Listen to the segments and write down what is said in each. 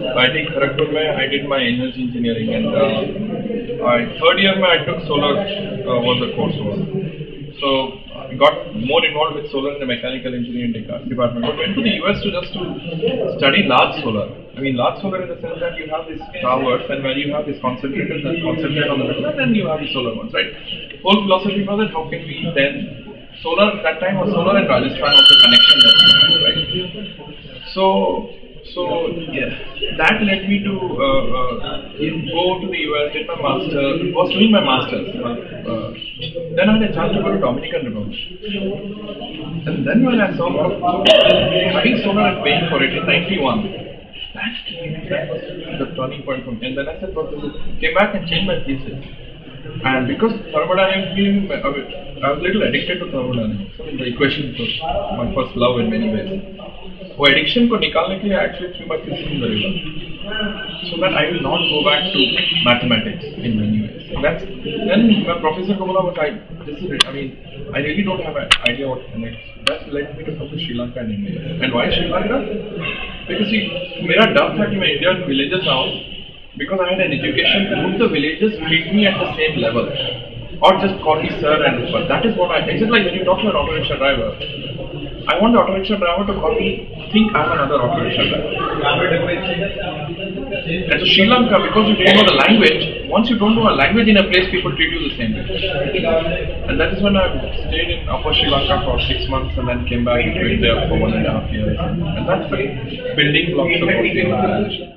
IIT Kharagpur I did my energy engineering, and third year I took solar was the course was. So I got more involved with solar in the mechanical engineering department. But went to the US to study large solar. I mean large solar in the sense that you have these towers, and where you have these concentrators that concentrate on the middle, and then you have the solar ones, right? Whole philosophy was that how can we then solar, that time was solar and Rajasthan was the connection that we had, right? So yeah, that led me to go to the US, did my master, was doing my masters. Then I had a chance to go to Dominican Republic. And then when I saw having solar and paying for it in 91, that was the turning point for me. And then I said, came back and changed my thesis. And because thermodynamics, I was a little addicted to thermodynamics. I mean, the equation was my first love in many ways. वो addiction को निकालने के लिए actually threw my thesis in the river, so that I will not go back to mathematics in many ways. That's then my professor को बोला, but this is it. I mean, I really don't have an idea what connects. That led me to come to Sri Lanka and India. And why Sri Lanka? Because see, मेरा डर था कि मैं Indian villages आऊँ, because I had an education. Would the villages treat me at the same level, or just call me sir and sir? That is what I. It's just like when you talk to an auto rickshaw driver. I want the auto rickshaw driver to call me, think I'm another auto rickshaw driver. And so Sri Lanka, because you don't know the language, once you don't know a language in a place, people treat you the same way. And that is when I stayed in Upper Sri Lanka for 6 months and then came back to India for 1.5 years. And that's the building blocks of what we organization.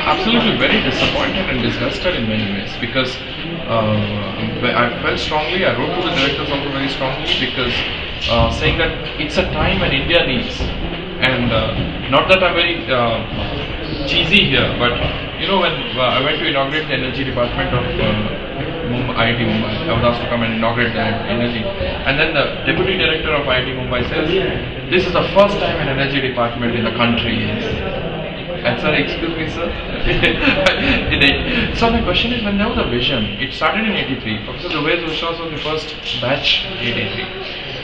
Absolutely very disappointed and disgusted in many ways, because I felt strongly, I wrote to the directors also very strongly, because saying that it's a time when India needs, and not that I'm very cheesy here, but you know, when I went to inaugurate the energy department of IIT Mumbai, I was asked to come and inaugurate the energy, and then the deputy director of IIT Mumbai says, this is the first time an energy department in the country is. And sir, excuse me sir. So my question is, when there was a vision, it started in 83. Professor Dubey's Vishwas was the first batch in 83.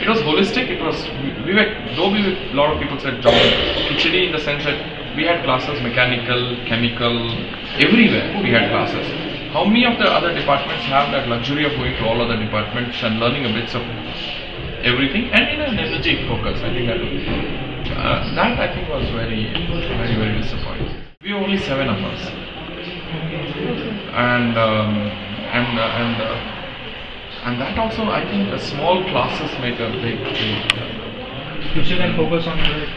It was holistic, it was, a lot of people said Khichdi, in the sense that we had classes, mechanical, chemical, everywhere we had classes. How many of the other departments have that luxury of going to all other departments and learning a bit of everything, and in an energy focus? I think that I think was very disappointing. We were only 7 of us, and that also, I think the small classes make a big you should then focus on it.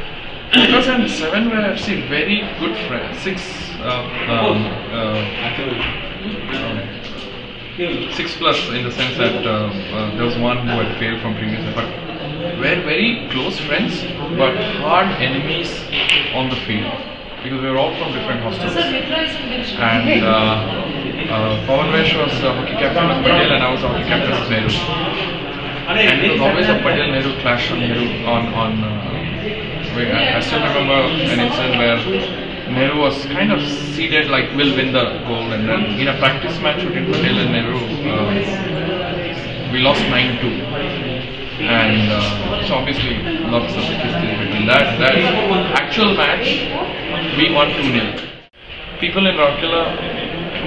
Because I'm 7 where I've seen very good friends, 6 plus, in the sense that there was one who had failed from previous year, but we're very close friends, but hard enemies on the field, because we were all from different hostels. And Pawanvesh was hockey captain of Patel, and I was hockey captain of Nehru. And it was always a Patel-Nehru clash on Nehru. I still remember an incident where Nehru was kind of seeded like will win the gold, and then in a practice match between Patel and Nehru, we lost 9-2. And so obviously lots of history between that actual match, we won 2-0. People in Rourkela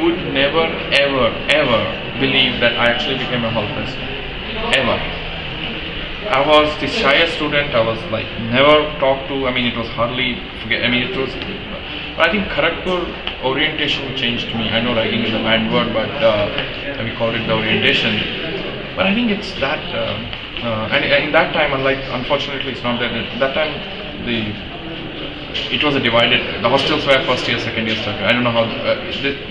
would never ever believe that I actually became a hall president. Ever. I was the shyest student. I was like never talked to. I mean, it was hardly forget. I mean, it was. But I think Kharagpur orientation changed me. I know writing is a bad word, but we call it the orientation. But I think it's that. And in that time, unfortunately, it's not that. At that time, it was a divided. The hostels were first year, second year, third year. I don't know how.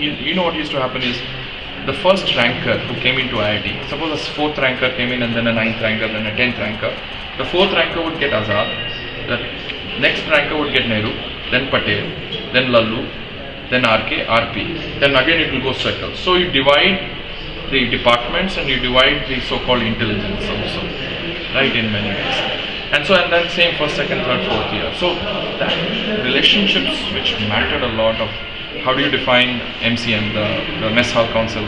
You know what used to happen is, the first ranker who came into IIT, suppose a 4th ranker came in, and then a 9th ranker, then a 10th ranker. The 4th ranker would get Azad, the next ranker would get Nehru, then Patel, then Lallu, then RK, RP. Then again it will go circle. So you divide the departments and you divide the so-called intelligence also, right, in many ways. And then same first, second, third, fourth year. So that relationships which mattered a lot of. How do you define MCM, the mess hall council?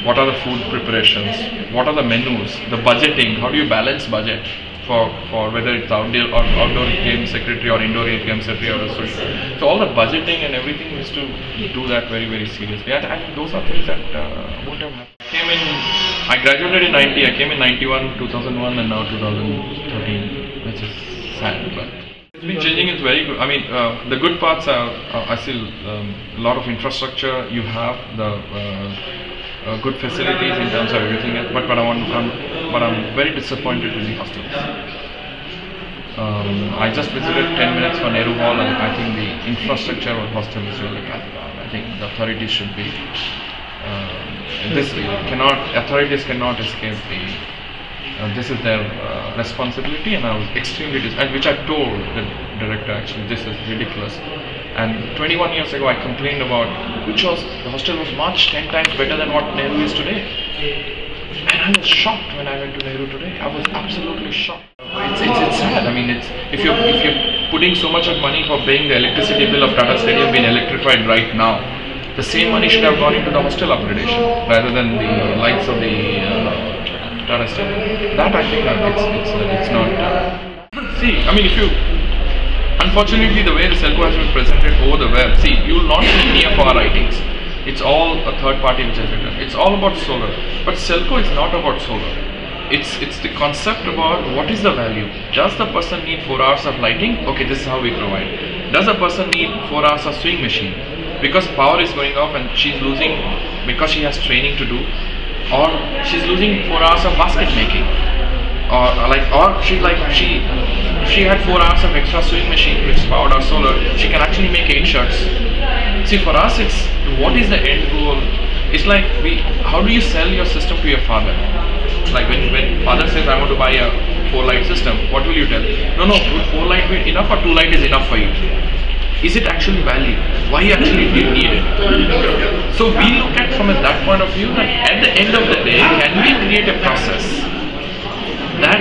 What are the food preparations? What are the menus? The budgeting, how do you balance budget? for whether it's outdoor game secretary or indoor game secretary or a social. So all the budgeting and everything is to do that very, very seriously. And those are things that won't have happened. I graduated in 90. I came in 91, 2001, and now 2013, which is sad, but it's been changing. It's very good. I mean, the good parts are I still a lot of infrastructure. You have the good facilities in terms of everything else, but I'm very disappointed in the hostels. I just visited 10 minutes for Nehru Hall, and I think the infrastructure of hostel is really bad. I think the authorities should be authorities cannot escape the. This is their responsibility, and I was extremely and which I told the director, actually this is ridiculous. And 21 years ago I complained about the hostel was much 10 times better than what Nehru is today. And I was shocked when I went to Nehru today. I was absolutely shocked. It's sad. I mean, if you're putting so much of money for paying the electricity bill of Tata Stadium being electrified right now, the same money should have gone into the hostel upgradation rather than the lights of the Tata Stadium. That I think it's not. See, I mean, unfortunately, the way the SELCO has been presented over the web, see, you will not see any of our writings. It's all a third party which has written. It's all about solar. But SELCO is not about solar. It's the concept about what is the value. Does the person need 4 hours of lighting? Okay, this is how we provide. Does the person need 4 hours of sewing machine? Because power is going off and she's losing because she has training to do, or she's losing 4 hours of basket making. If she had 4 hours of extra sewing machine which is powered or solar, she can actually make 8 shirts. See, for us it's what is the end goal? It's like how do you sell your system to your father? Like when father says I want to buy a 4-light system, what will you tell? No, would 4 light be enough or 2 light is enough for you? Is it actually value? Why actually do you need it? So we look at from that point of view that at the end of the day, can we create a process that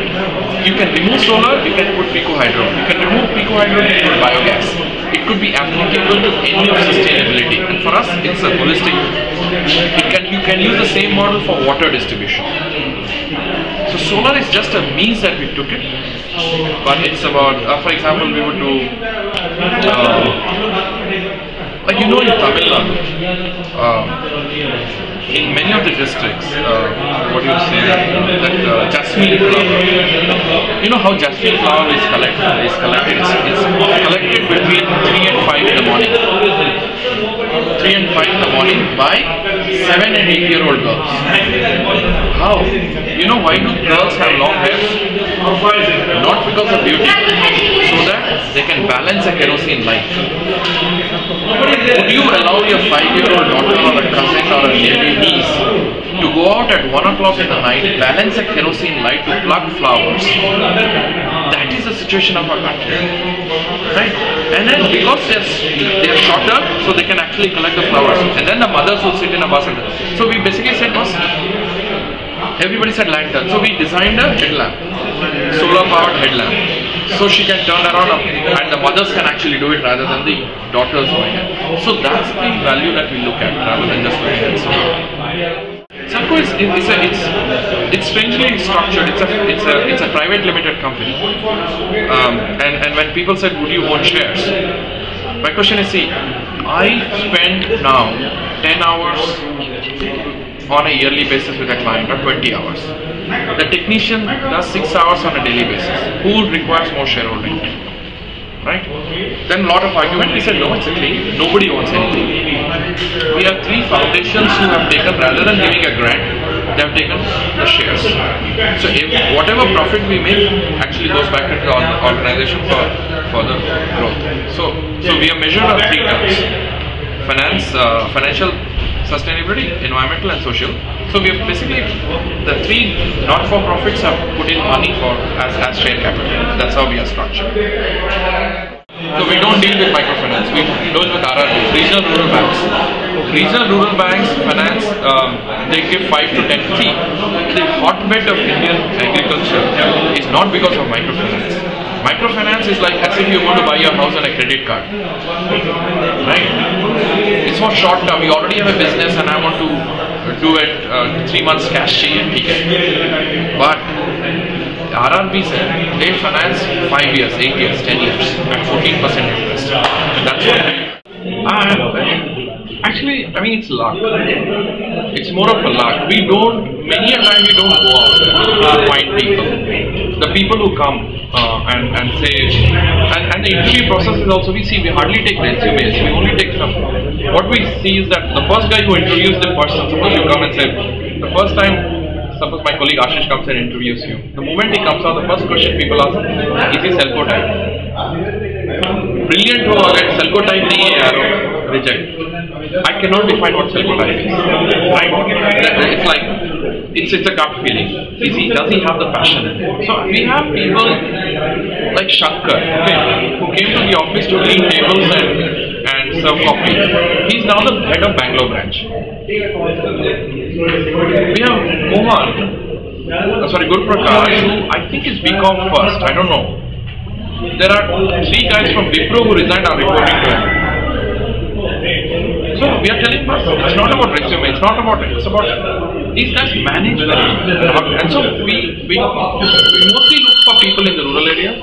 you can remove solar, you can put pico-hydro. You can remove pico-hydro and put biogas. It could be applicable to any of sustainability. And for us, it's a holistic. You can use the same model for water distribution. So solar is just a means that we took it. But it's about, for example, we would do, like in Tamil Nadu, in many of the districts, what do you say, that jasmine flower. You know how jasmine flower is collected? It's collected between 3 and 5 in the morning. 3 and 5 in the morning by 7 and 8-year-old girls. How? You know why do girls have long hair? Not because of beauty, so that they can balance a kerosene light. Would you allow your 5-year-old daughter or a cousin or a niece to go out at 1 o'clock in the night, balance a kerosene light to pluck flowers? That is the situation of our country, right? And then because they are shorter, so they can actually collect the flowers, and then the mothers will sit in a basket. So we basically said, everybody said lantern. So we designed a headlamp, solar-powered headlamp, so she can turn around and the mothers can actually do it rather than the daughters doing it. So that's the value that we look at rather than just looking at solar. SELCO it's strangely structured. It's a private limited company. And when people said, would you own shares? My question is, see, I spend now 10 hours on a yearly basis with a client, or 20 hours. The technician does 6 hours on a daily basis. Who requires more shareholding? Right? Then a lot of argument. We said, no, it's a claim. Nobody owns anything. We have 3 foundations who have taken, rather than giving a grant, they have taken the shares. So whatever profit we make actually goes back into the organization for the growth. So we are measured on 3 terms: financial sustainability, environmental and social. So we have basically, the 3 not-for-profits have put in money as share capital. That's how we are structured. So we don't deal with microfinance, we deal with RRBs, regional rural banks. Regional rural banks finance, they give 5 to 10. See, the hotbed of Indian agriculture is not because of microfinance. Microfinance is like as if you want to buy your house on a credit card, right? It's for short term. You already have a business and I want to do it 3 months cash chahiye, theek hai. But RRBs, they finance 5 years, 8 years, 10 years at 14% interest. That's what actually, I mean, it's luck. It's more of a luck. Many a time we don't go out to find people. The people who come and say, and the interview process is also, we hardly take resumes, we only take some. What we see is that the first guy who interviews the person, suppose you come and say, the first time, suppose my colleague Ashish comes and interviews you. The moment he comes out, the first question people ask, is he SELCO type? Brilliant ho, agar SELCO type nahi hai yaar, reject. I cannot define what SELCO type is. Right? It's like, it's a gut feeling. Does he have the passion? So we have people like Shankar, okay, who came to the office to clean tables and serve coffee. He's now the head of Bangalore branch. We have Mohan, Guru Prakash, who I think is BCom first, I don't know. There are 3 guys from Wipro who resigned are reporting to him. So we are telling us, it's not about resume, it's about these guys manage very well. And so we mostly look for people in the rural areas,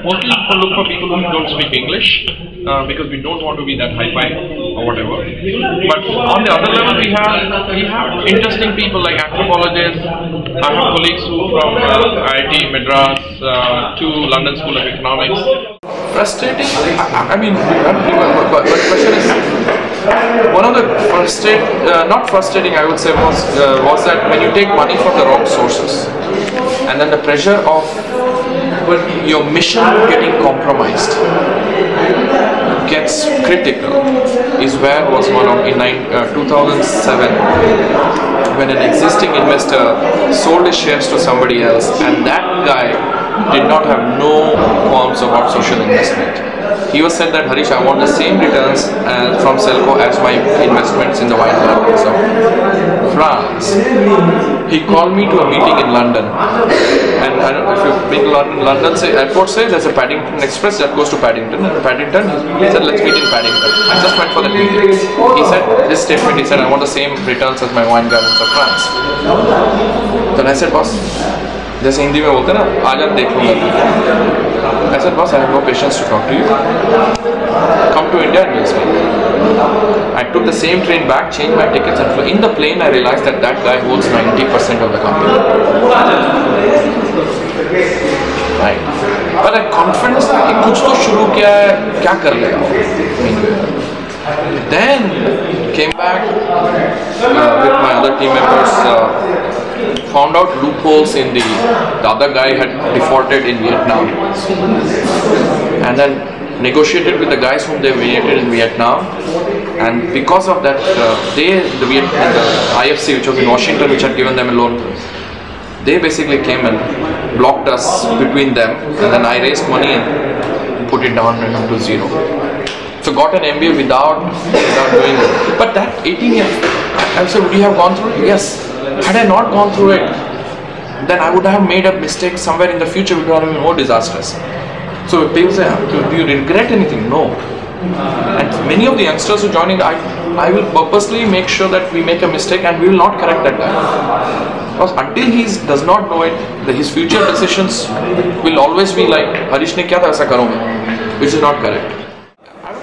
mostly look for people who don't speak English, because we don't want to be that hi-fi or whatever. But on the other level, we have interesting people like anthropologists. I have colleagues who from IIT Madras to London School of Economics. Frustrating? I mean, but the question is, one of the not frustrating, I would say, was that when you take money from the wrong sources, and then the pressure of your mission getting compromised gets critical, is where was one of in 2007, when an existing investor sold his shares to somebody else, and that guy did not have no qualms about social investment. He was said that, Harish, I want the same returns from SELCO as my investments in the wine gardens of France. He called me to a meeting in London, and I don't know if you've been to London, say airport, say there's a Paddington Express that goes to Paddington, and Paddington, he said let's meet in Paddington. I just went for the meeting. He said this statement, he said I want the same returns as my wine gardens of France. Then I said, boss, जैसे हिंदी में बोलते हैं ना, आज आप देख लूँगा। I said, boss, I have no patience to talk to you. Come to India and we'll speak. I took the same train back, changed my tickets, and flew. In the plane I realized that that guy holds 90% of the company. Right. But I confidence था कि कुछ तो शुरू किया है, क्या कर लेगा? Then came back with my other team members, found out loopholes in the other guy had defaulted in Vietnam, and then negotiated with the guys whom they created in Vietnam, and because of that, the IFC, which was in Washington, which had given them a loan, they basically came and blocked us between them, and then I raised money and put it down to zero. So got an MBA without doing it. But that 18 years, I said, would you have gone through it? Yes. Had I not gone through it, then I would have made a mistake somewhere in the future, which would have been more disastrous. So people say, do you regret anything? No. And many of the youngsters who join in, I will purposely make sure that we make a mistake and we will not correct that guy. Because until he does not know it, his future decisions will always be like, Harish ne kya tha, aisa karonga, which is not correct.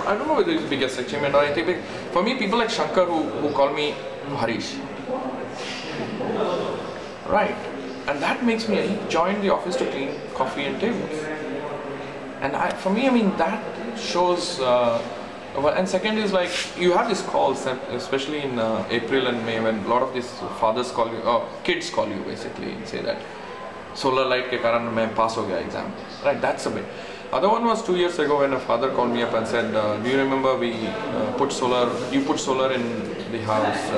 I don't know whether it's the biggest achievement or anything, but for me, people like Shankar who call me Harish. Right. And that makes me join the office to clean coffee and tables. And for me, I mean, that shows, and second is like, you have these calls, especially in April and May, when a lot of these fathers call you, or kids call you basically, and say that, solar light ke karan main pass ho gaya exam. Right, that's a bit. Other one was 2 years ago when a father called me up and said, do you remember we you put solar in the house,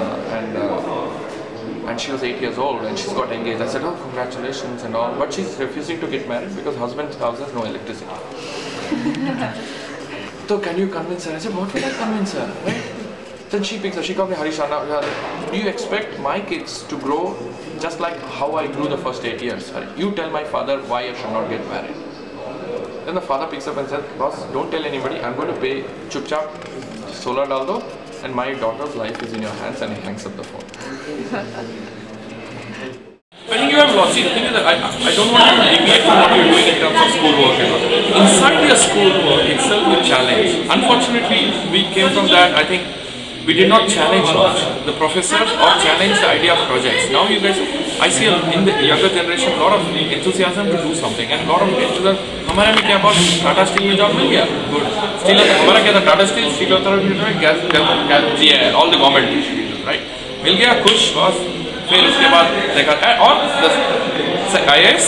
and she was 8 years old and she's got engaged. I said, oh, congratulations and all, but she's refusing to get married because husband's house has no electricity. So can you convince her? I said, what will I convince her? Right? Then she picks up, she called me, Harish, do you expect my kids to grow just like how I grew the first 8 years? You tell my father why I should not get married. Then the father picks up and says, boss, don't tell anybody, I'm going to pay chupchap, solar dal do, and my daughter's life is in your hands, and he hangs up the phone. I think you have lost. See, the thing is that I don't want to deviate from what you're doing in terms of schoolwork. Inside your schoolwork itself, you challenge. Unfortunately, we came from that. I think we did not challenge much the professors or challenge the idea of projects. Now you guys, I see in the younger generation a lot of enthusiasm to do something and a lot of enthusiasm. हमारे में क्या बहुत Tata steel में job मिल गया, good. Steel हमारा क्या था, Tata steel, steel authority में gas all the government, right? मिल गया, खुश बस. फिर उसके बाद देखा और IAS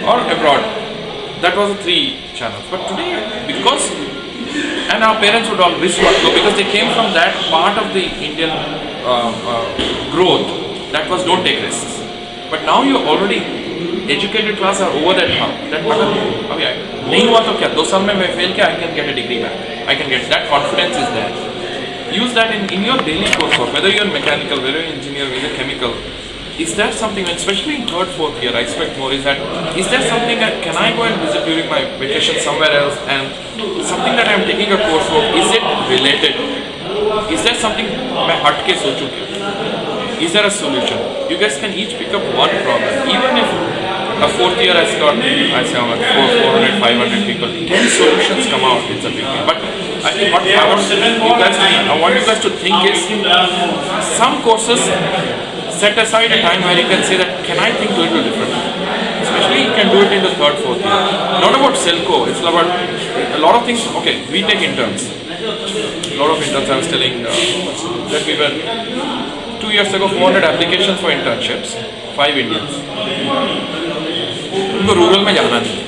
or abroad. That was the 3 channels. But today, because and our parents would all risk not go because they came from that part of the Indian growth that was don't take risks. But now you already educated class are over that hump. That अभी नहीं हुआ तो क्या 2 साल में मैं fail किया, I can get a degree back. I can get that confidence is there. Use that in your daily coursework, whether you're mechanical, whether you're engineer, whether you're chemical. Is there something, especially in 3rd, 4th year, I expect more, is there something that, can I go and visit during my vacation somewhere else and something that I'm taking a coursework, is it related? Is there something मैं हट के सोचूं? Is there a solution? You guys can each pick up one problem. Even if a 4th year has got, I say, 400, 500 people, 10 solutions come out, it's a big deal. But I think what I want you guys to think is, some courses set aside a time where you can say that, can I think a little differently? Especially you can do it in the 3rd, 4th year. Not about SELCO, it's about a lot of things. Okay, we take interns. A lot of interns, I was telling that we were 2 years ago, 400 applications for internships, 5 Indians. उनको rural में जाना नहीं.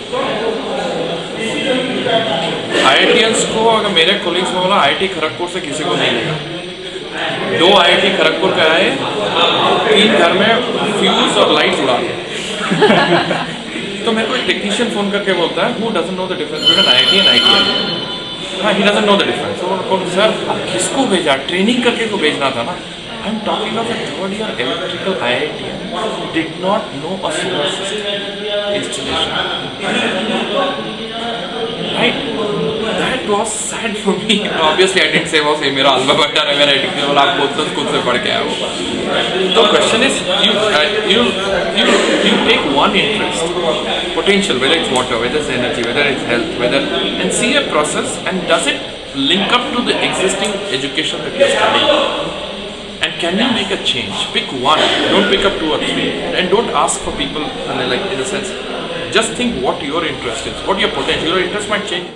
IITians को अगर मेरे colleagues में बोला IIT Kharagpur से किसी को नहीं लेगा. 2 IIT खड़गपुर पे आए, 3 घर में फ्यूज और लाइट उड़ा दिए. तो मेरे को एक टेक्नीशियन फोन करके बोलता है, who doesn't know the difference between IIT and IIT? हाँ, he doesn't know the difference. तो उनको सर किसको भेजा? ट्रेनिंग करके को भेजना था ना. I'm talking of a 3rd year electrical IIT did not know a solar system installation. Right? That was sad for me. Obviously, I didn't say वो से मेरा alma mater है, मेरा education वाला आप खुद से पढ़ के आया हो. The question is, you take one interest, potential, whether it's water, whether it's energy, whether it's health, and see a process, and does it link up to the existing education that you're studying? And can you make a change? Pick one, don't pick up 2 or 3, and don't ask for people, like in a sense, just think what your interest is, what your potential, your interest might change.